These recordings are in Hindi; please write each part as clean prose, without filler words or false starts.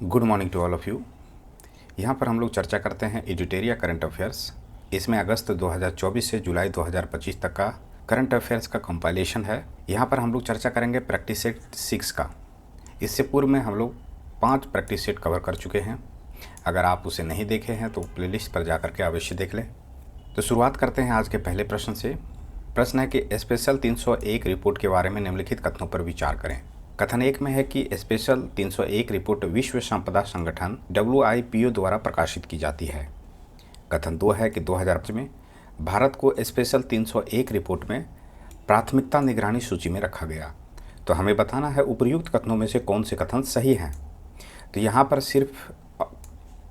Good morning to all of you. यहाँ पर हम लोग चर्चा करते हैं एडिटोरिया करंट अफेयर्स। इसमें अगस्त 2024 से जुलाई 2025 तक का करंट अफेयर्स का कंपाइलेशन है। यहाँ पर हम लोग चर्चा करेंगे प्रैक्टिस सेट 6 का। इससे पूर्व में हम लोग 5 प्रैक्टिस सेट कवर कर चुके हैं। अगर आप उसे नहीं देखे हैं तो प्लेलिस्ट पर जा कर के अवश्य देख लें। तो शुरुआत करते हैं आज के पहले प्रश्न से। प्रश्न है कि स्पेशल 301 रिपोर्ट के बारे में निम्नलिखित कथनों पर विचार करें। कथन 1 में है कि स्पेशल 301 रिपोर्ट विश्व संपदा संगठन WIPO द्वारा प्रकाशित की जाती है। कथन 2 है कि 2005 में भारत को स्पेशल 301 रिपोर्ट में प्राथमिकता निगरानी सूची में रखा गया। तो हमें बताना है उपर्युक्त कथनों में से कौन से कथन सही हैं। तो यहाँ पर सिर्फ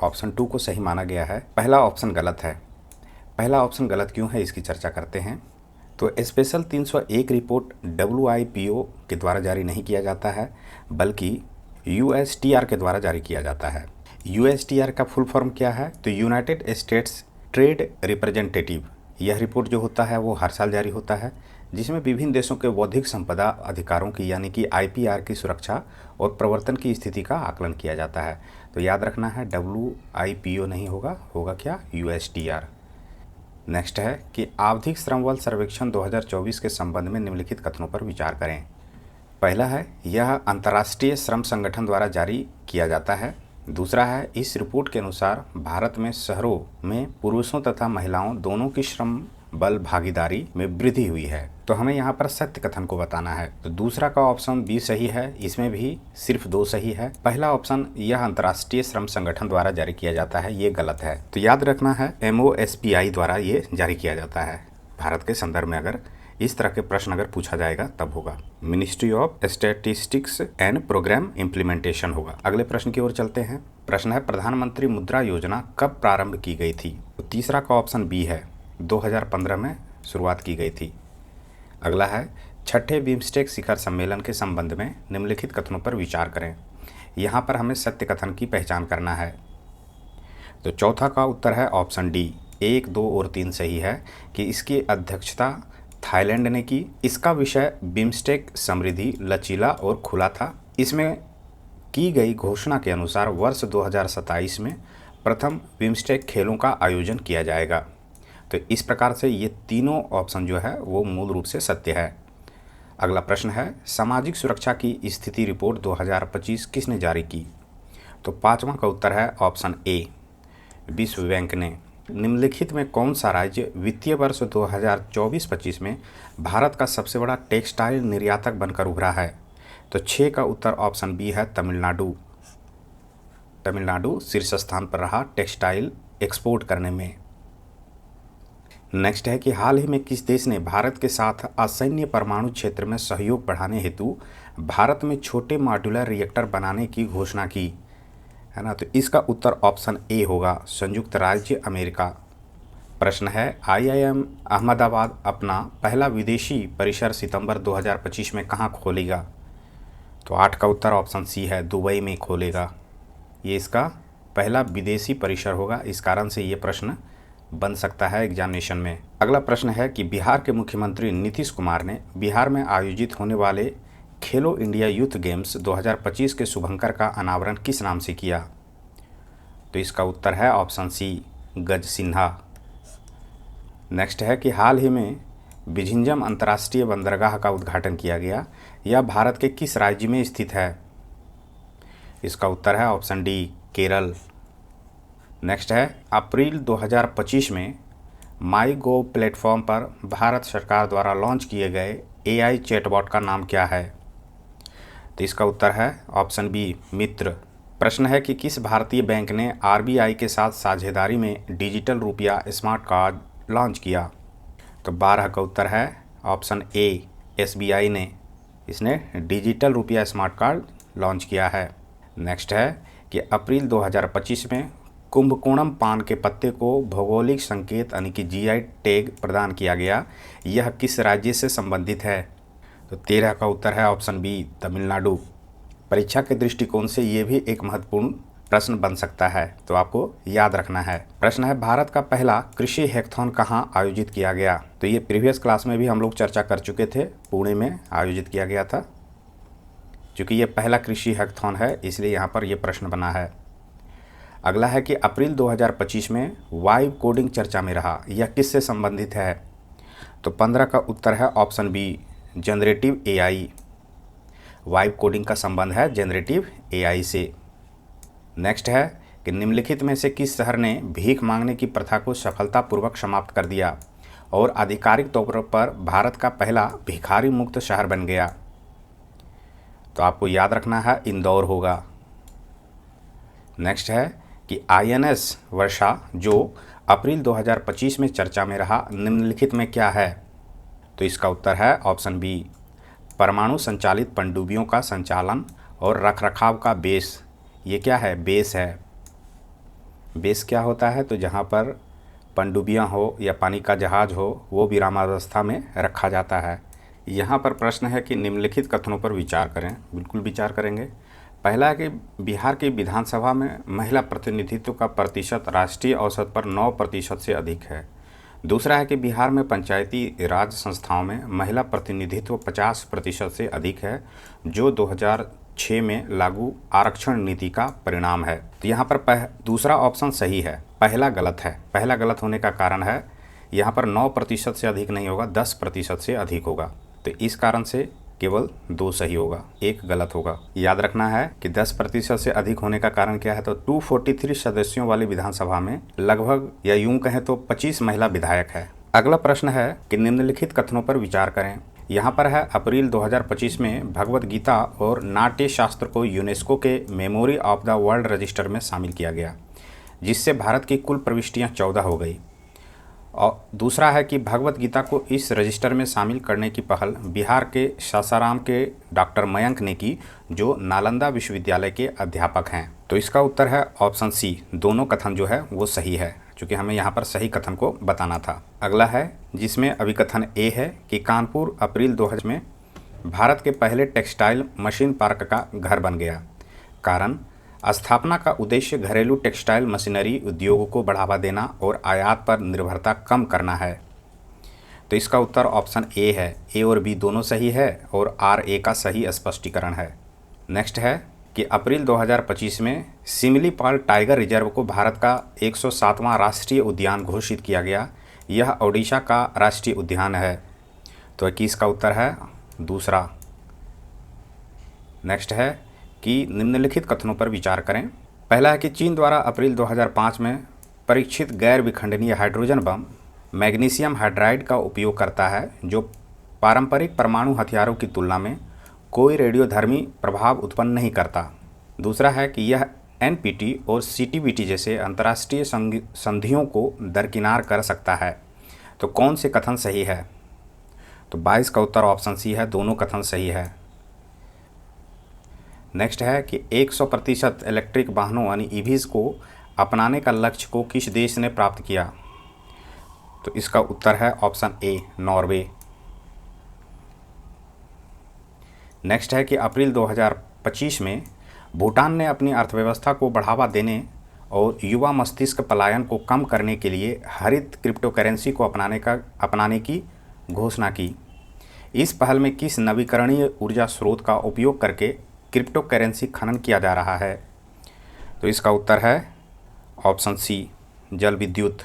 ऑप्शन 2 को सही माना गया है, पहला ऑप्शन गलत है। पहला ऑप्शन गलत क्यों है इसकी चर्चा करते हैं। तो स्पेशल 301 रिपोर्ट WIPO के द्वारा जारी नहीं किया जाता है, बल्कि USTR के द्वारा जारी किया जाता है। USTR का फुल फॉर्म क्या है? तो यूनाइटेड स्टेट्स ट्रेड रिप्रेजेंटेटिव। यह रिपोर्ट जो होता है वो हर साल जारी होता है, जिसमें विभिन्न देशों के बौद्धिक संपदा अधिकारों की यानी कि IPR की सुरक्षा और प्रवर्तन की स्थिति का आकलन किया जाता है। तो याद रखना है WIPO नहीं होगा, होगा क्या? USTR। नेक्स्ट है कि आवधिक श्रम बल सर्वेक्षण 2024 के संबंध में निम्नलिखित कथनों पर विचार करें। पहला है यह अंतर्राष्ट्रीय श्रम संगठन द्वारा जारी किया जाता है। दूसरा है इस रिपोर्ट के अनुसार भारत में शहरों में पुरुषों तथा महिलाओं दोनों की श्रम बल भागीदारी में वृद्धि हुई है। तो हमें यहाँ पर सत्य कथन को बताना है। तो दूसरा का ऑप्शन बी सही है, इसमें भी सिर्फ 2 सही है। पहला ऑप्शन यह अंतर्राष्ट्रीय श्रम संगठन द्वारा जारी किया जाता है, ये गलत है। तो याद रखना है MOSPI द्वारा ये जारी किया जाता है। भारत के संदर्भ में अगर इस तरह के प्रश्न अगर पूछा जाएगा तब होगा। Ministry of statistics and programme implementation होगा। अगले प्रश्न की ओर चलते हैं। प्रश्न है प्रधानमंत्री मुद्रा योजना कब प्रारंभ की गई थी? तो तीसरा का ऑप्शन बी है, 2015 में शुरुआत की गई थी। अगला है छठे बिम्स्टेक शिखर सम्मेलन के संबंध में निम्नलिखित कथनों पर विचार करें। यहाँ पर हमें सत्य कथन की पहचान करना है। तो चौथा का उत्तर है ऑप्शन डी, 1, 2 और 3 सही है कि इसकी अध्यक्षता थाईलैंड ने की। इसका विषय बिम्स्टेक समृद्धि, लचीला और खुला था। इसमें की गई घोषणा के अनुसार वर्ष 2027 में प्रथम बिम्स्टेक खेलों का आयोजन किया जाएगा। तो इस प्रकार से ये तीनों ऑप्शन जो है वो मूल रूप से सत्य है। अगला प्रश्न है सामाजिक सुरक्षा की स्थिति रिपोर्ट 2025 किसने जारी की? तो पांचवा का उत्तर है ऑप्शन ए, विश्व बैंक ने। निम्नलिखित में कौन सा राज्य वित्तीय वर्ष 2024-25 में भारत का सबसे बड़ा टेक्सटाइल निर्यातक बनकर उभरा है? तो 6 का उत्तर ऑप्शन बी है, तमिलनाडु। तमिलनाडु शीर्ष स्थान पर रहा टेक्सटाइल एक्सपोर्ट करने में। नेक्स्ट है कि हाल ही में किस देश ने भारत के साथ असैन्य परमाणु क्षेत्र में सहयोग बढ़ाने हेतु भारत में छोटे मॉड्यूलर रिएक्टर बनाने की घोषणा की, है ना? तो इसका उत्तर ऑप्शन ए होगा, संयुक्त राज्य अमेरिका। प्रश्न है IIM अहमदाबाद अपना पहला विदेशी परिसर सितंबर 2025 में कहाँ खोलेगा? तो 8 का उत्तर ऑप्शन सी है, दुबई में खोलेगा। ये इसका पहला विदेशी परिसर होगा। इस कारण से ये प्रश्न बन सकता है एग्जामिनेशन में। अगला प्रश्न है कि बिहार के मुख्यमंत्री नीतीश कुमार ने बिहार में आयोजित होने वाले खेलो इंडिया यूथ गेम्स 2025 के शुभंकर का अनावरण किस नाम से किया? तो इसका उत्तर है ऑप्शन सी, गज सिन्हा। नेक्स्ट है कि हाल ही में बिझिंजम अंतर्राष्ट्रीय बंदरगाह का उद्घाटन किया गया, यह भारत के किस राज्य में स्थित है? इसका उत्तर है ऑप्शन डी, केरल। नेक्स्ट है अप्रैल 2025 में माईगोव प्लेटफॉर्म पर भारत सरकार द्वारा लॉन्च किए गए AI चैटबॉट का नाम क्या है? तो इसका उत्तर है ऑप्शन बी, मित्र। प्रश्न है कि किस भारतीय बैंक ने RBI के साथ साझेदारी में डिजिटल रुपया स्मार्ट कार्ड लॉन्च किया? तो 12 का उत्तर है ऑप्शन ए, SBI ने। इसने डिजिटल रुपया स्मार्ट कार्ड लॉन्च किया है। नेक्स्ट है कि अप्रैल 2025 में कुंभकोणम पान के पत्ते को भौगोलिक संकेत यानी कि GI टैग प्रदान किया गया, यह किस राज्य से संबंधित है? तो 13 का उत्तर है ऑप्शन बी, तमिलनाडु। परीक्षा के दृष्टिकोण से ये भी एक महत्वपूर्ण प्रश्न बन सकता है, तो आपको याद रखना है। प्रश्न है भारत का पहला कृषि हैकाथॉन कहाँ आयोजित किया गया? तो ये प्रीवियस क्लास में भी हम लोग चर्चा कर चुके थे, पुणे में आयोजित किया गया था। क्योंकि ये पहला कृषि हैकाथॉन है इसलिए यहाँ पर ये प्रश्न बना है। अगला है कि अप्रैल 2025 में वाइब कोडिंग चर्चा में रहा, यह किससे संबंधित है? तो 15 का उत्तर है option B, generative AI. Vibe coding का संबंध है जनरेटिव एआई से। नेक्स्ट है कि निम्नलिखित में से किस शहर ने भीख मांगने की प्रथा को सफलतापूर्वक समाप्त कर दिया और आधिकारिक तौर पर भारत का पहला भिखारी मुक्त शहर बन गया? तो आपको याद रखना है इंदौर होगा। नेक्स्ट है कि आईएनएस वर्षा जो अप्रैल 2025 में चर्चा में रहा, निम्नलिखित में क्या है? तो इसका उत्तर है ऑप्शन बी, परमाणु संचालित पनडुब्बियों का संचालन और रखरखाव का बेस। ये क्या है? बेस है। बेस क्या होता है? तो जहाँ पर पनडुब्बियाँ हो या पानी का जहाज़ हो वो विरामावस्था में रखा जाता है। यहाँ पर प्रश्न है कि निम्नलिखित कथनों पर विचार करें। बिल्कुल विचार करेंगे। पहला है कि बिहार की विधानसभा में महिला प्रतिनिधित्व का प्रतिशत राष्ट्रीय औसत पर 9% से अधिक है। दूसरा है कि बिहार में पंचायती राज संस्थाओं में महिला प्रतिनिधित्व 50% से अधिक है, जो 2006 में लागू आरक्षण नीति का परिणाम है। तो यहाँ पर दूसरा ऑप्शन सही है, पहला गलत है। पहला गलत होने का कारण है यहाँ पर 9% से अधिक नहीं होगा, 10% से अधिक होगा। तो इस कारण से केवल 2 सही होगा, 1 गलत होगा। याद रखना है कि 10% से अधिक होने का कारण क्या है? तो 243 सदस्यों वाली विधानसभा में लगभग या यूं कहें तो 25 महिला विधायक है। अगला प्रश्न है कि निम्नलिखित कथनों पर विचार करें। यहाँ पर है अप्रैल 2025 में भगवत गीता और नाट्य शास्त्र को यूनेस्को के memory of the world register में शामिल किया गया, जिससे भारत की कुल प्रविष्टियाँ 14 हो गई। और दूसरा है कि भगवत गीता को इस रजिस्टर में शामिल करने की पहल बिहार के सासाराम के डॉक्टर मयंक ने की, जो नालंदा विश्वविद्यालय के अध्यापक हैं। तो इसका उत्तर है ऑप्शन सी, दोनों कथन जो है वो सही है, क्योंकि हमें यहाँ पर सही कथन को बताना था। अगला है जिसमें अभिकथन ए है कि कानपुर अप्रैल 2000 में भारत के पहले टेक्सटाइल मशीन पार्क का घर बन गया। कारण, स्थापना का उद्देश्य घरेलू टेक्सटाइल मशीनरी उद्योग को बढ़ावा देना और आयात पर निर्भरता कम करना है। तो इसका उत्तर ऑप्शन ए है। ए और बी दोनों सही है और आर ए का सही स्पष्टीकरण है। नेक्स्ट है कि अप्रैल 2025 में सिमलीपाल टाइगर रिजर्व को भारत का 107वां राष्ट्रीय उद्यान घोषित किया गया। यह ओडिशा का राष्ट्रीय उद्यान है। तो 21 का उत्तर है दूसरा। नेक्स्ट है कि निम्नलिखित कथनों पर विचार करें। पहला है कि चीन द्वारा अप्रैल 2005 में परीक्षित गैर विखंडनीय हाइड्रोजन बम मैग्नीशियम हाइड्राइड का उपयोग करता है, जो पारंपरिक परमाणु हथियारों की तुलना में कोई रेडियोधर्मी प्रभाव उत्पन्न नहीं करता। दूसरा है कि यह एनपीटी और सीटीबीटी जैसे अंतर्राष्ट्रीय संधियों को दरकिनार कर सकता है। तो कौन से कथन सही है? तो 22 का उत्तर ऑप्शन सी है, दोनों कथन सही है। नेक्स्ट है कि 100% इलेक्ट्रिक वाहनों यानी ईवीज को अपनाने का लक्ष्य को किस देश ने प्राप्त किया? तो इसका उत्तर है ऑप्शन ए, नॉर्वे। नेक्स्ट है कि अप्रैल 2025 में भूटान ने अपनी अर्थव्यवस्था को बढ़ावा देने और युवा मस्तिष्क पलायन को कम करने के लिए हरित क्रिप्टोकरेंसी को अपनाने की घोषणा की। इस पहल में किस नवीकरणीय ऊर्जा स्रोत का उपयोग करके क्रिप्टो करेंसी खनन किया जा रहा है? तो इसका उत्तर है ऑप्शन सी, जल विद्युत।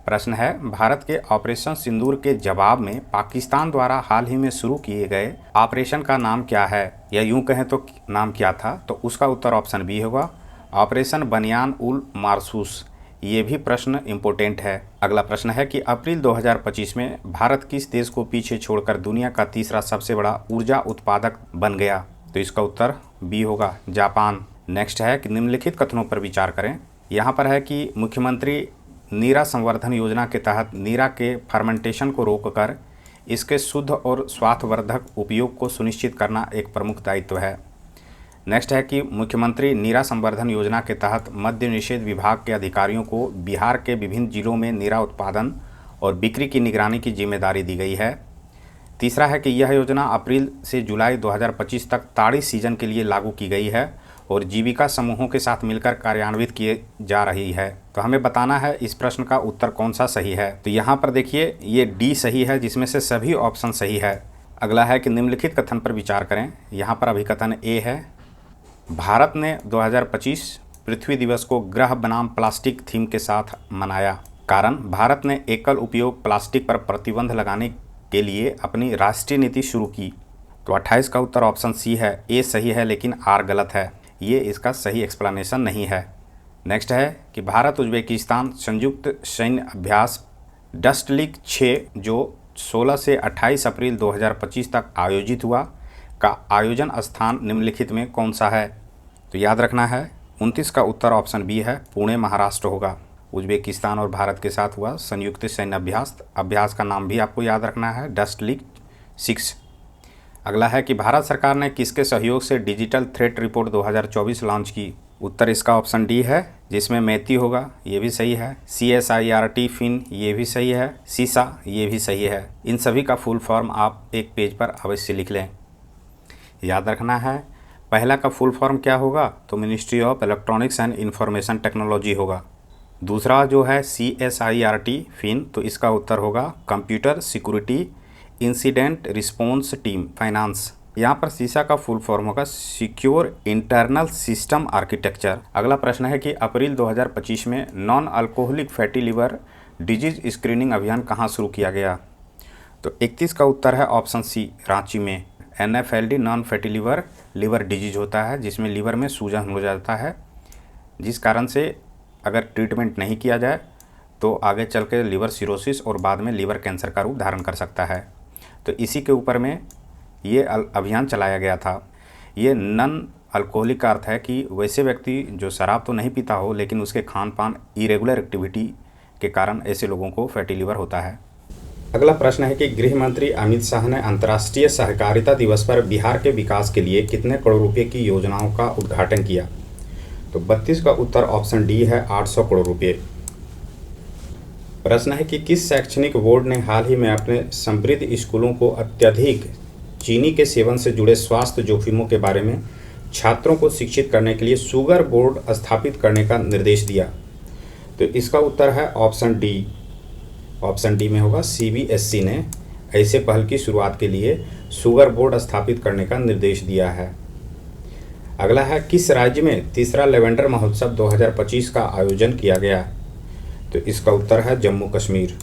प्रश्न है, भारत के ऑपरेशन सिंदूर के जवाब में पाकिस्तान द्वारा हाल ही में शुरू किए गए ऑपरेशन का नाम क्या है, या यूं कहें तो नाम क्या था? तो उसका उत्तर ऑप्शन बी होगा, ऑपरेशन बनियान उल मारसूस। ये भी प्रश्न इम्पोर्टेंट है। अगला प्रश्न है कि अप्रैल 2025 में भारत किस देश को पीछे छोड़कर दुनिया का तीसरा सबसे बड़ा ऊर्जा उत्पादक बन गया? तो इसका उत्तर बी होगा, जापान। नेक्स्ट है कि निम्नलिखित कथनों पर विचार करें। यहाँ पर है कि मुख्यमंत्री नीरा संवर्धन योजना के तहत नीरा के फर्मेंटेशन को रोककर इसके शुद्ध और स्वास्थ्यवर्धक उपयोग को सुनिश्चित करना एक प्रमुख दायित्व है। नेक्स्ट है कि मुख्यमंत्री नीरा संवर्धन योजना के तहत मद्य निषेध विभाग के अधिकारियों को बिहार के विभिन्न जिलों में नीरा उत्पादन और बिक्री की निगरानी की जिम्मेदारी दी गई है। तीसरा है कि यह योजना अप्रैल से जुलाई 2025 तक ताड़ी सीजन के लिए लागू की गई है और जीविका समूहों के साथ मिलकर कार्यान्वित किए जा रही है। तो हमें बताना है इस प्रश्न का उत्तर कौन सा सही है। तो यहाँ पर देखिए ये डी सही है, जिसमें से सभी ऑप्शन सही है। अगला है कि निम्नलिखित कथन पर विचार करें। यहाँ पर अभिकथन ए है, भारत ने 2025 पृथ्वी दिवस को ग्रह बनाम प्लास्टिक थीम के साथ मनाया। कारण, भारत ने एकल उपयोग प्लास्टिक पर प्रतिबंध लगाने के लिए अपनी राष्ट्रीय नीति शुरू की। तो 28 का उत्तर ऑप्शन सी है। ए सही है लेकिन आर गलत है, ये इसका सही एक्सप्लेनेशन नहीं है। नेक्स्ट है कि भारत उज्बेकिस्तान संयुक्त सैन्य अभ्यास डस्टलिक 6 जो 16 से 28 अप्रैल 2025 तक आयोजित हुआ का आयोजन स्थान निम्नलिखित में कौन सा है? तो याद रखना है 29 का उत्तर ऑप्शन बी है, पुणे महाराष्ट्र होगा। उज्बेकिस्तान और भारत के साथ हुआ संयुक्त सैन्य अभ्यास का नाम भी आपको याद रखना है, डस्टलिक 6। अगला है कि भारत सरकार ने किसके सहयोग से डिजिटल थ्रेट रिपोर्ट 2024 लॉन्च की? उत्तर इसका ऑप्शन डी है, जिसमें मैती होगा, ये भी सही है। CSIRT फिन, ये भी सही है। सीसा, ये भी सही है। इन सभी का फुल फॉर्म आप एक पेज पर अवश्य लिख लें। याद रखना है पहला का फुल फॉर्म क्या होगा? तो ministry of electronics and information technology होगा। दूसरा जो है CSIRT फिन, तो इसका उत्तर होगा computer security incident response team finance. यहाँ पर सीसा का फुल फॉर्म होगा सिक्योर इंटरनल सिस्टम आर्किटेक्चर। अगला प्रश्न है कि अप्रैल 2025 में non alcoholic fatty liver disease screening अभियान कहाँ शुरू किया गया? तो 31 का उत्तर है ऑप्शन सी, रांची में। NFLD non fatty liver disease होता है जिसमें लीवर में सूजन हो जाता है, जिस कारण से अगर ट्रीटमेंट नहीं किया जाए तो आगे चल के लिवर सिरोसिस और बाद में लीवर कैंसर का रूप धारण कर सकता है। तो इसी के ऊपर में ये अभियान चलाया गया था। ये नॉन अल्कोहलिक का अर्थ है कि वैसे व्यक्ति जो शराब तो नहीं पीता हो लेकिन उसके खान पान इरेगुलर एक्टिविटी के कारण ऐसे लोगों को फैटी लिवर होता है। अगला प्रश्न है कि गृह मंत्री अमित शाह ने अंतर्राष्ट्रीय सहकारिता दिवस पर बिहार के विकास के लिए कितने करोड़ रुपए की योजनाओं का उद्घाटन किया? तो 32 का उत्तर ऑप्शन डी है, 800 करोड़ रुपये। प्रश्न है कि किस शैक्षणिक बोर्ड ने हाल ही में अपने समृद्ध स्कूलों को अत्यधिक चीनी के सेवन से जुड़े स्वास्थ्य जोखिमों के बारे में छात्रों को शिक्षित करने के लिए शुगर बोर्ड स्थापित करने का निर्देश दिया? तो इसका उत्तर है ऑप्शन डी। ऑप्शन डी में होगा CBSE ने ऐसे पहल की शुरुआत के लिए शुगर बोर्ड स्थापित करने का निर्देश दिया है। अगला है किस राज्य में तीसरा लेवेंडर महोत्सव 2025 का आयोजन किया गया? तो इसका उत्तर है जम्मू कश्मीर।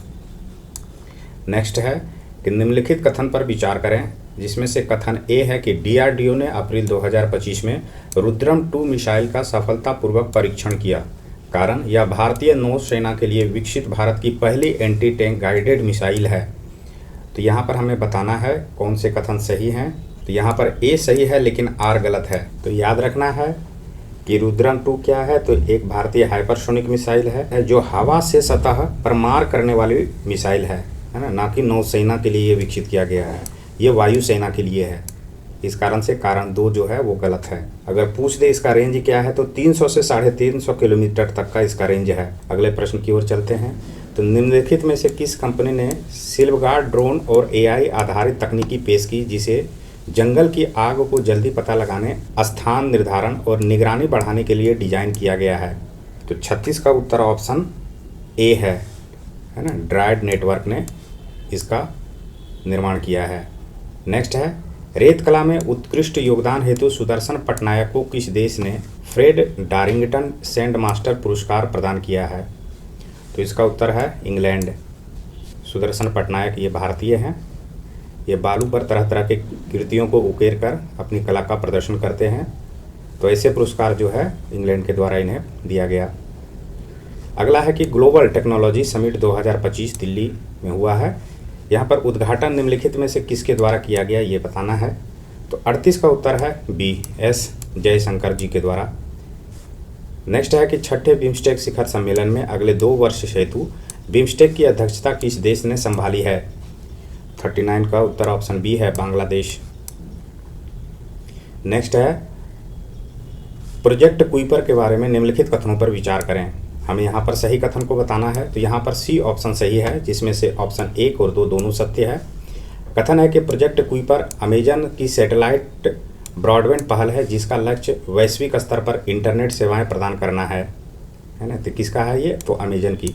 नेक्स्ट है कि निम्नलिखित कथन पर विचार करें, जिसमें से कथन ए है कि DRDO ने अप्रैल 2025 में रुद्रम 2 मिसाइल का सफलतापूर्वक परीक्षण किया। कारण, यह भारतीय नौसेना के लिए विकसित भारत की पहली एंटी टैंक गाइडेड मिसाइल है। तो यहाँ पर हमें बताना है कौन से कथन सही हैं। तो यहाँ पर ए सही है लेकिन आर गलत है। तो याद रखना है कि रुद्रम 2 क्या है? तो एक भारतीय हाइपरसोनिक मिसाइल है जो हवा से सतह पर मार करने वाली मिसाइल है ना कि नौसेना के लिए ये विकसित किया गया है, ये वायुसेना के लिए है। इस कारण से कारण 2 जो है वो गलत है। अगर पूछ दे इसका रेंज क्या है तो 300 से 350 किलोमीटर तक का इसका रेंज है। अगले प्रश्न की ओर चलते हैं। तो निम्नलिखित में से किस कंपनी ने सिल्वगार्ड ड्रोन और AI आधारित तकनीकी पेश की जिसे जंगल की आग को जल्दी पता लगाने, स्थान निर्धारण और निगरानी बढ़ाने के लिए डिजाइन किया गया है? तो 36 का उत्तर ऑप्शन ए है ना, ड्राइड नेटवर्क ने इसका निर्माण किया है। नेक्स्ट है रेत कला में उत्कृष्ट योगदान हेतु सुदर्शन पटनायक को किस देश ने फ्रेड डारिंगटन सैंड मास्टर पुरस्कार प्रदान किया है? तो इसका उत्तर है इंग्लैंड। सुदर्शन पटनायक ये भारतीय हैं। ये बालू पर तरह तरह के कृतियों को उकेर कर अपनी कला का प्रदर्शन करते हैं। तो ऐसे पुरस्कार जो है इंग्लैंड के द्वारा इन्हें दिया गया। अगला है कि ग्लोबल टेक्नोलॉजी समिट 2025 दिल्ली में हुआ है। यहाँ पर उद्घाटन निम्नलिखित में से किसके द्वारा किया गया ये बताना है। तो 38 का उत्तर है बी, एस जयशंकर जी के द्वारा। नेक्स्ट है कि छठे बिम्स्टेक शिखर सम्मेलन में अगले 2 वर्ष हेतु बिम्स्टेक की अध्यक्षता किस देश ने संभाली है? 39 का उत्तर ऑप्शन बी है, बांग्लादेश। नेक्स्ट है प्रोजेक्ट कुइपर के बारे में निम्नलिखित कथनों पर विचार करें। हमें यहाँ पर सही कथन को बताना है। तो यहाँ पर सी ऑप्शन सही है, जिसमें से ऑप्शन 1 और 2 दोनों सत्य है। कथन है कि प्रोजेक्ट कुइपर अमेजन की सैटेलाइट ब्रॉडबैंड पहल है जिसका लक्ष्य वैश्विक स्तर पर इंटरनेट सेवाएं प्रदान करना है ना। तो किसका है ये? तो अमेजन की।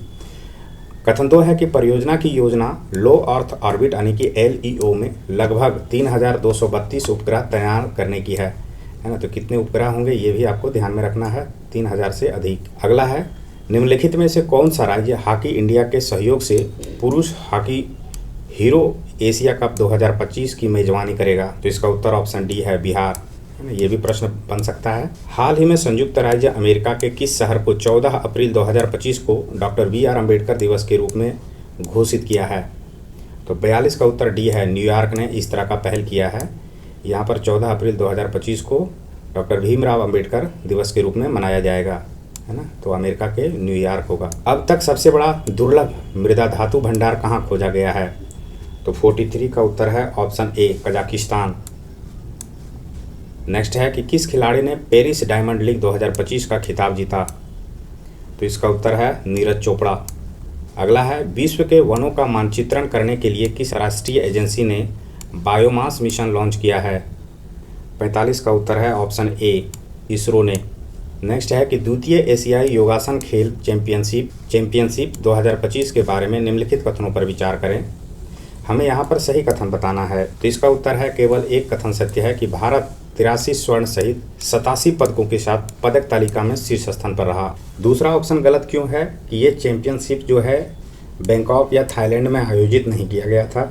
कथन 2 है कि परियोजना की योजना लो अर्थ ऑर्बिट यानी कि LEO में लगभग 3232 उपग्रह तैयार करने की है ना। तो कितने उपग्रह होंगे ये भी आपको ध्यान में रखना है, 3000 से अधिक। अगला है, निम्नलिखित में से कौन सा राज्य हॉकी इंडिया के सहयोग से पुरुष हॉकी हीरो एशिया कप 2025 की मेजबानी करेगा? तो इसका उत्तर ऑप्शन डी है, बिहार, है ना। ये भी प्रश्न बन सकता है। हाल ही में संयुक्त राज्य अमेरिका के किस शहर को 14 अप्रैल 2025 को डॉक्टर BR अम्बेडकर दिवस के रूप में घोषित किया है? तो 42 का उत्तर डी है, न्यूयॉर्क ने इस तरह का पहल किया है। यहाँ पर 14 अप्रैल 2025 को डॉक्टर भीमराव अम्बेडकर दिवस के रूप में मनाया जाएगा, है ना। तो अमेरिका के न्यूयॉर्क होगा। अब तक सबसे बड़ा दुर्लभ मृदा धातु भंडार कहाँ खोजा गया है? तो 43 का उत्तर है ऑप्शन ए, कजाकिस्तान। नेक्स्ट है कि किस खिलाड़ी ने पेरिस डायमंड लीग 2025 का खिताब जीता? तो इसका उत्तर है नीरज चोपड़ा। अगला है, विश्व के वनों का मानचित्रण करने के लिए किस राष्ट्रीय एजेंसी ने बायोमास मिशन लॉन्च किया है? 45 का उत्तर है ऑप्शन ए, इसरो ने। नेक्स्ट है कि द्वितीय एशियाई योगासन खेल चैंपियनशिप 2025 के बारे में निम्नलिखित कथनों पर विचार करें। हमें यहाँ पर सही कथन बताना है। तो इसका उत्तर है, केवल एक कथन सत्य है कि भारत 83 स्वर्ण सहित 87 पदकों के साथ पदक तालिका में शीर्ष स्थान पर रहा। दूसरा ऑप्शन गलत क्यों है कि ये चैंपियनशिप जो है बैंकॉक या थाईलैंड में आयोजित नहीं किया गया था,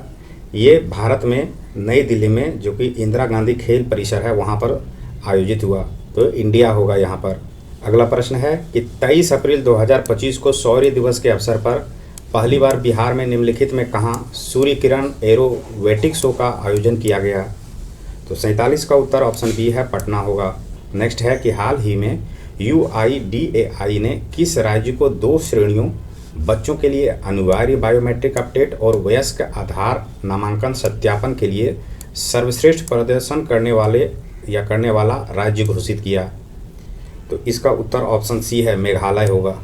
ये भारत में नई दिल्ली में जो कि इंदिरा गांधी खेल परिसर है वहाँ पर आयोजित हुआ। तो इंडिया होगा यहाँ पर। अगला प्रश्न है कि 23 अप्रैल 2025 को शौर्य दिवस के अवसर पर पहली बार बिहार में निम्नलिखित में कहाँ सूर्य किरण एरोबेटिक शो का आयोजन किया गया? तो 47 का उत्तर ऑप्शन बी है, पटना होगा। नेक्स्ट है कि हाल ही में UIDAI ने किस राज्य को 2 श्रेणियों बच्चों के लिए अनिवार्य बायोमेट्रिक अपडेट और वयस्क आधार नामांकन सत्यापन के लिए सर्वश्रेष्ठ प्रदर्शन करने वाला राज्य घोषित किया? तो इसका उत्तर ऑप्शन सी है, मेघालय होगा,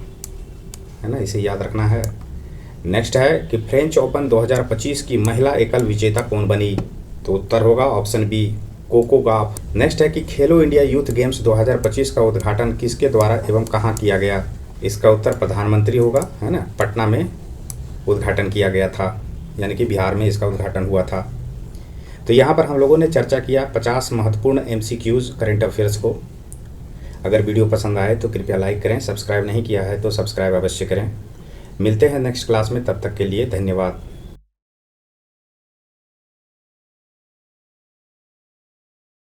है ना। इसे याद रखना है। नेक्स्ट है कि फ्रेंच ओपन 2025 की महिला एकल विजेता कौन बनी? तो उत्तर होगा option B, Coco Gauff. Next है कि खेलो इंडिया यूथ गेम्स 2025 का उद्घाटन किसके द्वारा एवं कहाँ किया गया? इसका उत्तर प्रधानमंत्री होगा, है ना। पटना में उद्घाटन किया गया था, यानी कि बिहार में इसका उद्घाटन हुआ था। तो यहाँ पर हम लोगों ने चर्चा किया 50 महत्वपूर्ण MCQs करंट अफेयर्स को। अगर वीडियो पसंद आए तो कृपया लाइक करें, सब्सक्राइब नहीं किया है तो सब्सक्राइब अवश्य करें। मिलते हैं नेक्स्ट क्लास में, तब तक के लिए धन्यवाद।